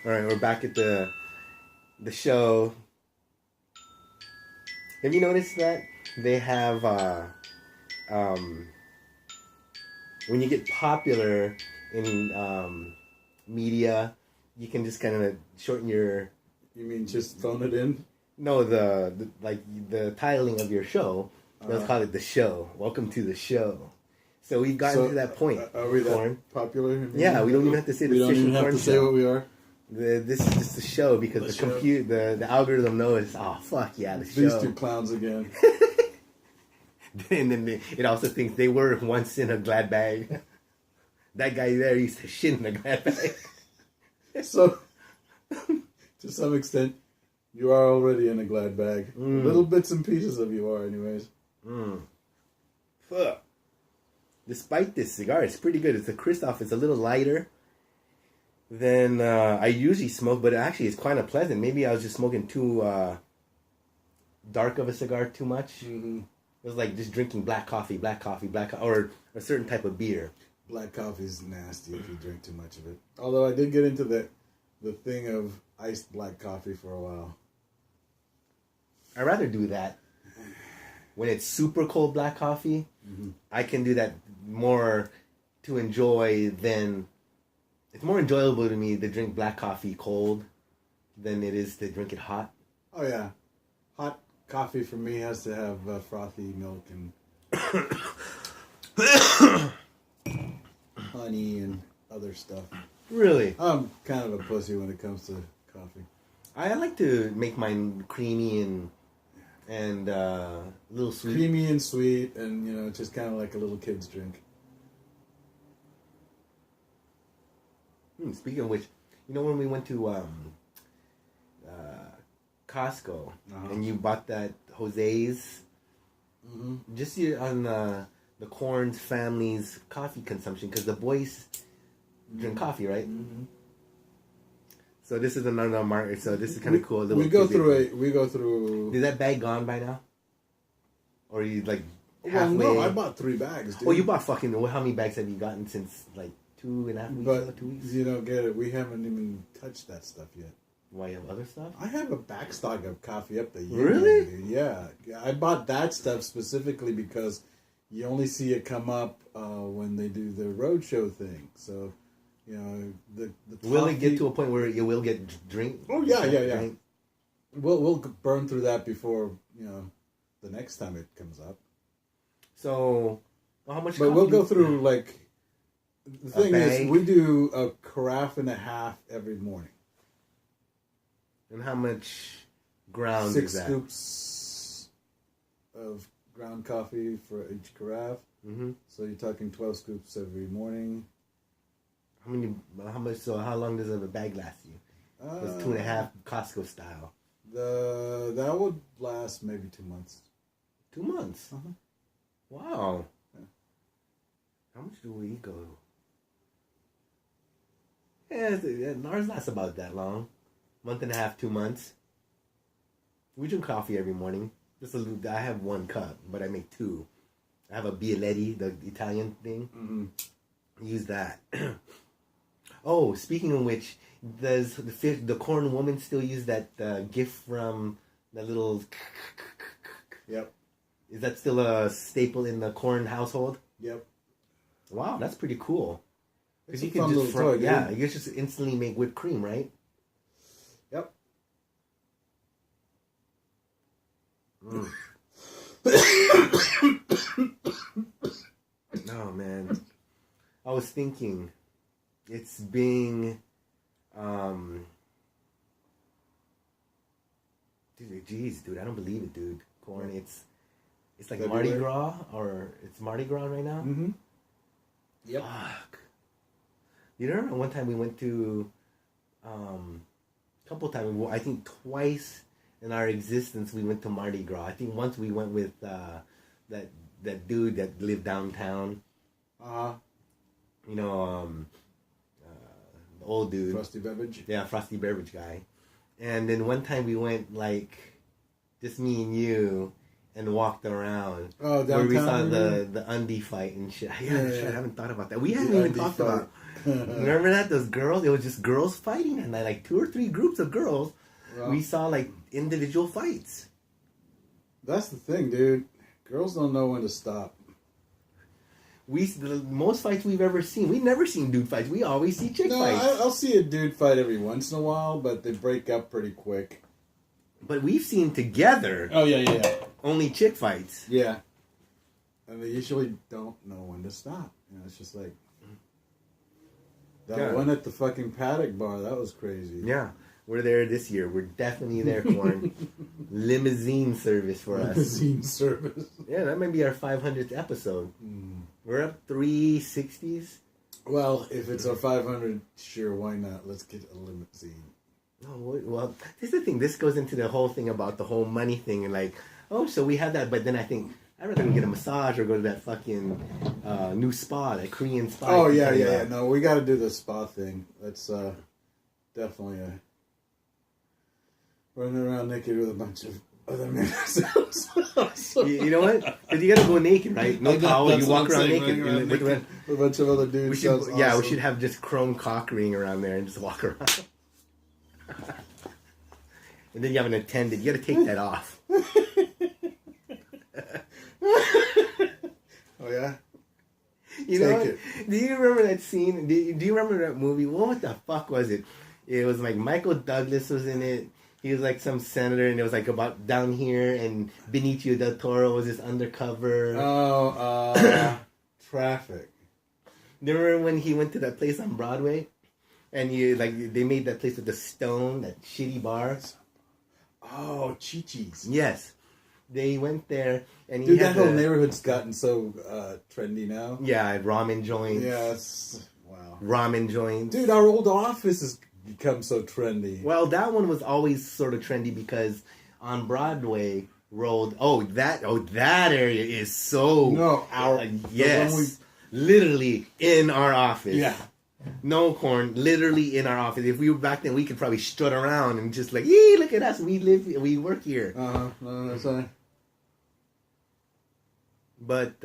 All right, we're back at the show. Have you noticed that they have when you get popular in media, you can just kind of shorten your. You mean just phone it in? No, the titling of your show. Let's call it the show. Welcome to the show. So we've gotten to that point. Are we that popular? Yeah, we don't even have to say the We don't even have to say what we are. This is just the show because the algorithm knows. Oh fuck yeah, the show. These two clowns again. And then it also thinks they were once in a glad bag. That guy there used to shit in a glad bag. So, to some extent, you are already in a glad bag. Little bits and pieces of you are, anyways. Fuck. Despite this cigar, it's pretty good. It's a Christoph. It's a little lighter than I usually smoke, but actually it's kind of pleasant. Maybe I was just smoking too dark of a cigar too much. Mm-hmm. It was like just drinking black coffee, or a certain type of beer. Black coffee is nasty if you drink too much of it. Although I did get into the thing of iced black coffee for a while. I'd rather do that. When it's super cold black coffee, I can do that more to enjoy than... It's more enjoyable to me to drink black coffee cold than it is to drink it hot. Oh, yeah. Hot coffee for me has to have frothy milk and honey and other stuff. Really? I'm kind of a pussy when it comes to coffee. I like to make mine creamy and a little sweet. Creamy and sweet and, just kind of like a little kid's drink. Speaking of which, when we went to Costco and you bought that Jose's, just on the Corns family's coffee consumption, because the boys drink coffee, right? Mm-hmm. So this is another market. So this is kind of cool. We go through. Is that bag gone by now? Or are you like halfway? Well, no, I bought 3 bags, dude. Oh, you bought fucking... How many bags have you gotten since like 2.5 weeks? But 2 weeks? You don't get it. We haven't even touched that stuff yet. Why, you have other stuff? I have a backstock of coffee up the year. Really? Yeah. I bought that stuff specifically because you only see it come up when they do the roadshow thing. So, the will it get to a point where you will get drink? Oh, yeah. Drink? We'll burn through that before, the next time it comes up. So, how much? But we'll go through, like, the thing is, we do a carafe and a half every morning. And how much ground 6 is that? 6 scoops of ground coffee for each carafe. Mm-hmm. So you're talking 12 scoops every morning. How much? So how long does a bag last you? It's 2.5 Costco style. That would last maybe 2 months. 2 months. Uh-huh. Wow. Yeah. How much do we go? Yeah, ours lasts about that long. 1.5, 2 months. We drink coffee every morning. I have 1 cup, but I make 2. I have a Bialetti, the Italian thing. Mm-hmm. Use that. Oh, speaking of which, does the corn woman still use that gift from the little... Yep. Is that still a staple in the corn household? Yep. Wow, that's pretty cool. Because you can just you can just instantly make whipped cream, right? Yep. Oh man, I was thinking, it's being, dude, I don't believe it, dude. Corn, it's like February. Mardi Gras, or it's Mardi Gras right now. Mm-hmm. Yep. Fuck. You remember one time we went to, a couple times, I think twice in our existence we went to Mardi Gras. I think once we went with that dude that lived downtown. The old dude. Frosty Beverage? Yeah, Frosty Beverage guy. And then one time we went, like, just me and you, and walked around. Oh, downtown? Where we saw the Undie fight and shit. I haven't thought about that. We haven't even talked about Remember that? Those girls? It was just girls fighting, and like 2 or 3 groups of girls. Well, we saw like individual fights. That's the thing, dude. Girls don't know when to stop. The most fights we've ever seen, we've never seen dude fights. We always see chick fights. I'll see a dude fight every once in a while, but they break up pretty quick. But we've seen together. Oh, yeah. Only chick fights. Yeah. And they usually don't know when to stop. You know, it's just like... That one at the fucking Paddock bar, that was crazy. Yeah. We're there this year. We're definitely there, Corn. Limousine service for us. Limousine service. Yeah, that might be our 500th episode. We're up 360s. Well, if it's our 500, sure, why not? Let's get a limousine. Oh, well, this is the thing. This goes into the whole thing about the whole money thing. And like, oh, so we have that. But then I think I'd rather go get a massage or go to that fucking new spa, that Korean spa. Oh, yeah. No, we got to do the spa thing. That's definitely running around naked with a bunch of other men. You know what? Because you got to go naked, right? No towel. You walk around naked. With a bunch of other dudes. We should have just chrome cock ring around there and just walk around. And then you have an attendant. You got to take that off. Oh, yeah? You know what? Do you remember that scene? Do you remember that movie? What the fuck was it? It was like Michael Douglas was in it. He was like some senator, and it was like about down here, and Benicio del Toro was this undercover. Oh, Traffic. Remember when he went to that place on Broadway? And they made that place with the stone, that shitty bar. Oh, Chi-Chi's. Yes. They went there, and dude, that whole neighborhood's gotten so trendy now. Yeah, ramen joints. Yes. Wow. Ramen joints. Dude, our old office has become so trendy. Well, that one was always sort of trendy because on Broadway rolled. That area is so. Yes, literally in our office. Yeah. No, Corn, literally in our office. If we were back then, we could probably strut around and just like, hey, look at us, we work here. No, that's right. But,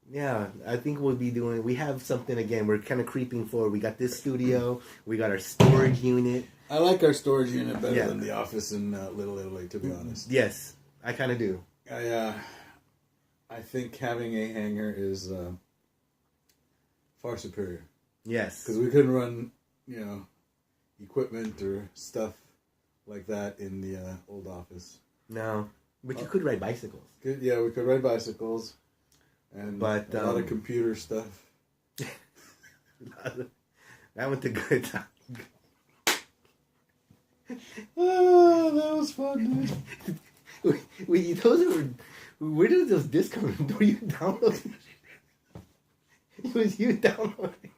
yeah, I think we have something again. We're kind of creeping forward. We got this studio. We got our storage unit. I like our storage unit better than the office in Little Italy, to be honest. Yes, I kind of do. I think having a hangar is far superior. Yes. Because we couldn't run, equipment or stuff like that in the old office. No. But you could ride bicycles. Yeah, we could ride bicycles. And a lot of computer stuff. That went to good time. Oh, that was fun, dude. Where did those discs come from? Were you downloading? It was you downloading.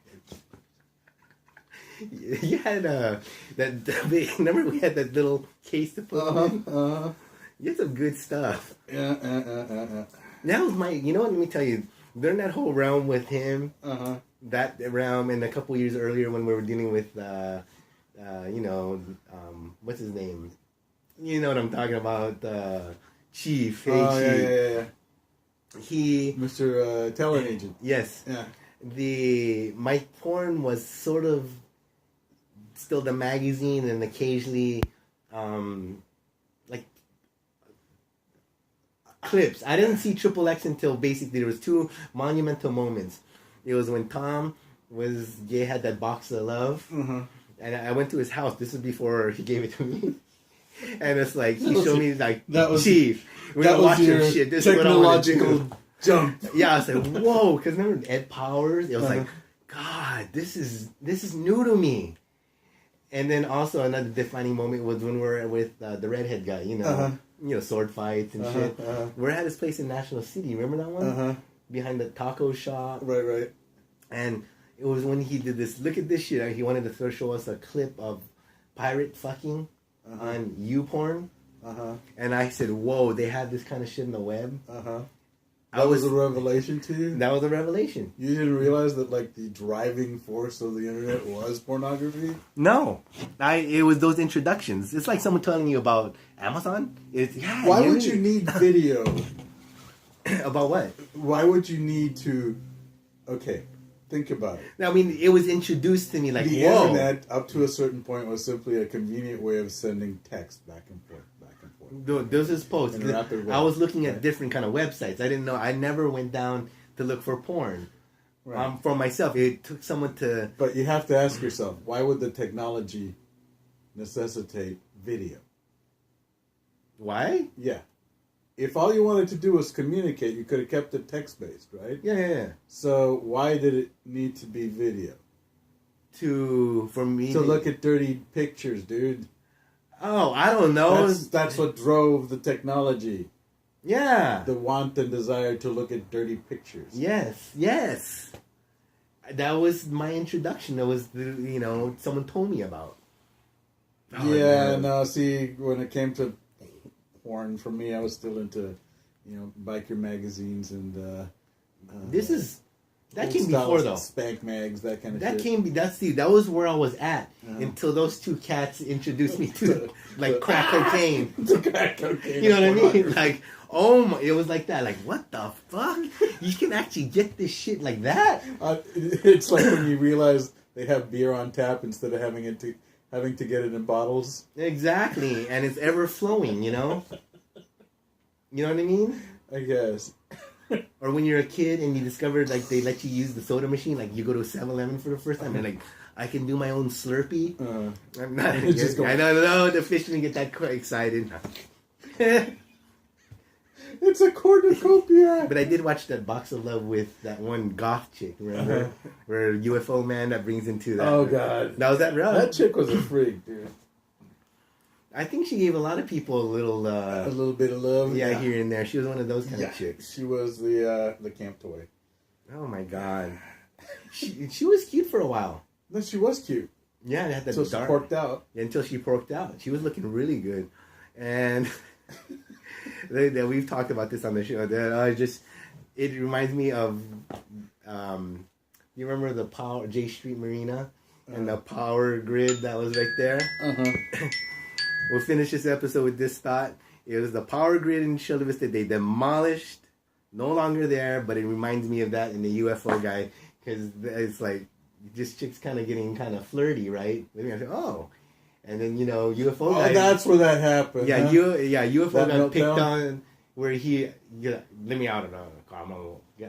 You had remember we had that little case to put in? You had some good stuff. Yeah. That was you know what, let me tell you, during that whole realm with him, that realm, and a couple years earlier when we were dealing with, what's his name? You know what I'm talking about, Chief. Hey, Chief. Yeah. Mr. Talent Agent. Yes. Yeah. My porn was sort of still the magazine, and occasionally clips. I didn't see Triple X until basically there was 2 monumental moments. It was when Tom had that box of love, and I went to his house. This was before he gave it to me. And it's like he showed me like, Chief, we're gonna watch your shit. This is what I want to do. Jump. Yeah, I was like, whoa, because remember Ed Powers? It was like, God, this is new to me. And then also another defining moment was when we were with the redhead guy, sword fights and shit. We're at his place in National City. Remember that one? Behind the taco shop. Right. And it was when he did this. Look at this shit. He wanted to show us a clip of pirate fucking on YouPorn. And I said, whoa, they have this kind of shit in the web. That was a revelation to you? That was a revelation. You didn't realize that, the driving force of the internet was pornography? No. It was those introductions. It's like someone telling you about Amazon. Why would you need video? About what? Why would you need to... Okay. Think about it. I mean, it was introduced to me like, The whoa. internet, up to a certain point, was simply a convenient way of sending text back and forth, back and forth. Those is posts. In a rapid way. I was looking at Right. different kind of websites. I didn't know. I never went down to look for porn. Right. For myself, it took someone to. But you have to ask yourself, why would the technology necessitate video? Why? Yeah. If all you wanted to do was communicate, you could have kept it text-based, right? Yeah. So why did it need to be video? For me To look at dirty pictures, dude. Oh, I don't know. That's what drove the technology. Yeah. The want and desire to look at dirty pictures. Yes. That was my introduction. That was someone told me about. Oh, Yeah, man. no, see, when it came to porn, for me, I was still into, biker magazines and, that came before though. Spank mags, that kind of That shit. that was where I was at until those two cats introduced me to like crack cocaine. Crack cocaine. You know what I mean? Like, oh my, it was like that. Like, what the fuck? You can actually get this shit like that? It's like when you realize they have beer on tap instead of having to get it in bottles. Exactly, and it's ever flowing. You know what I mean? I guess. Or when you're a kid and you discover like they let you use the soda machine, like you go to 7-Eleven for the first time and like I can do my own Slurpee. I'm not. I don't know. The fish didn't get that quite excited. It's a cornucopia. But I did watch that Box of Love with that one goth chick. Remember, where UFO man that brings into that. Oh God, that was that real. That chick was a freak, dude. I think she gave a lot of people a little bit of love. Yeah, here and there. She was one of those kind of chicks. She was the camp toy. Oh my God, she was cute for a while. No, she was cute. Yeah, it had that until she porked out. Until she porked out, she was looking really good, and we've talked about this on the show. It reminds me of, you remember the J Street Marina and the power grid that was right there. We'll finish this episode with this thought. It was the power grid in Chula Vista. They demolished. No longer there, but it reminds me of that in the UFO guy. Because it's like, this chick's kind of getting kind of flirty, right? Maybe I say, oh. And then, UFO guy. Oh, that's where that happened. Yeah, huh? UFO that got picked meltdown? on where let me out of the car.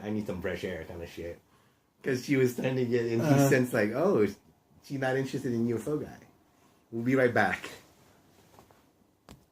I need some fresh air kind of shit. Because she was trying to get, and he sensed like, oh, she's not interested in UFO guy. We'll be right back.